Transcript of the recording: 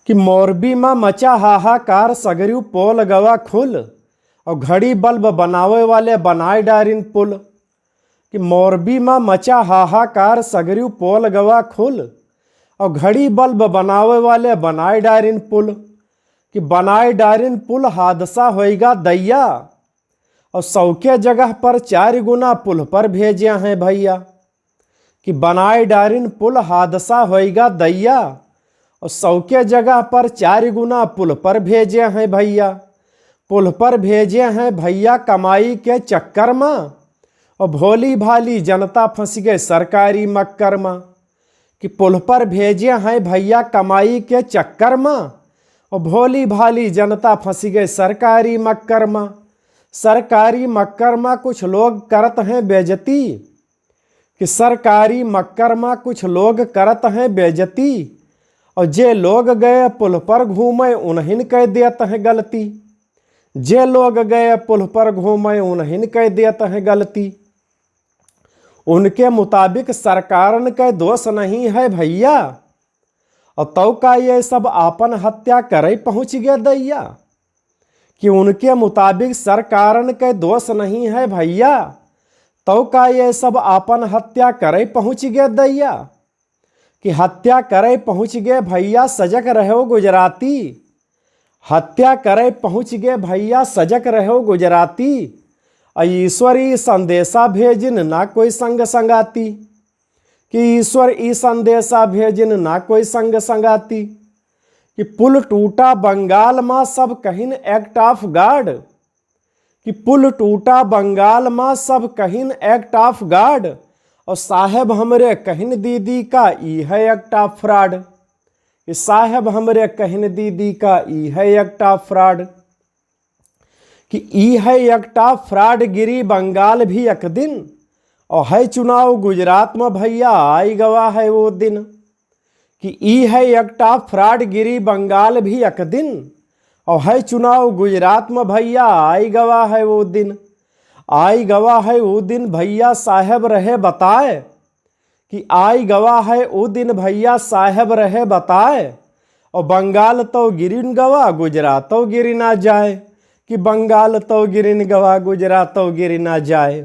कि मोरबी में मचा हाहाकार सगरियू पोल गवा खुल और घड़ी बल्ब बनावे वाले बनाए डारिन पुल। कि मोरबी में मचा हाहाकार सगरियू पोल गवा खुल और घड़ी बल्ब बनावे वाले बनाए डारिन पुल। कि बनाए डारिन पुल हादसा होएगा दैया और 100 के जगह पर 4 गुना पुल पर भेजे हैं भैया। कि बनाए डारिन पुल हादसा होएगा दैया और 100 के जगह पर 4 गुना पुल पर भेजे हैं भैया। पुल पर भेजे हैं भैया कमाई के चक्कर में और भोली भाली जनता फंस गए सरकारी मक्कर में। कि पुल पर भेजे हैं भैया कमाई के चक्कर में और भोली भाली जनता फंस गए सरकारी मक्कर में। सरकारी मक्कर में कुछ लोग करत हैं बेइज्जती। कि सरकारी मक्कर में कुछ लोग करत हैं बेइज्जती और जे लोग गए पुल पर घूमे उन्हीं कह देते हैं गलती। जे लोग गए पुल पर घूमे उन्हीं कह देते हैं गलती। उनके मुताबिक सरकारन का दोष नहीं है भैया और तो का ये सब आपन हत्या करे पहुंच गए दैया। कि उनके मुताबिक सरकारन का दोष नहीं है भैया तो का ये सब आपन हत्या करे पहुंच गए दैया। कि हत्या करे पहुंच गए भैया सजग रहो गुजराती। हत्या करे पहुंच गए भैया सजग रहो गुजराती ईश्वरी संदेशा भेजिन ना कोई संग संगाती। कि ईश्वर ई संदेशा भेजिन ना कोई संग संगाती। कि पुल टूटा बंगाल में सब कहिन एक्ट ऑफ गॉड। कि पुल टूटा बंगाल में सब कहिन एक्ट ऑफ गॉड और साहेब हमरे कहिन दीदी का ई है एक्ट ऑफ फ्रॉड। कि साहेब हमरे कहिन दीदी का ई है एक्ट ऑफ फ्रॉड। कि ई है एक्ट ऑफ फ्रॉड गिरी बंगाल भी एक दिन और है चुनाव गुजरात में भैया आई गवा है वो दिन। कि ई है एक्ट ऑफ फ्रॉड गिरी बंगाल भी एक दिन और है चुनाव गुजरात में भैया आई गवा है वो दिन। आई गवा है वो दिन भैया साहेब रहे बताए। कि आई गवा है वो दिन भैया साहेब रहे बताए और बंगाल तो गिरिन गवा गुजरात तो गिरी ना जाए। कि बंगाल तो गिरिन गवा गुजरात तो गिरी ना जाए।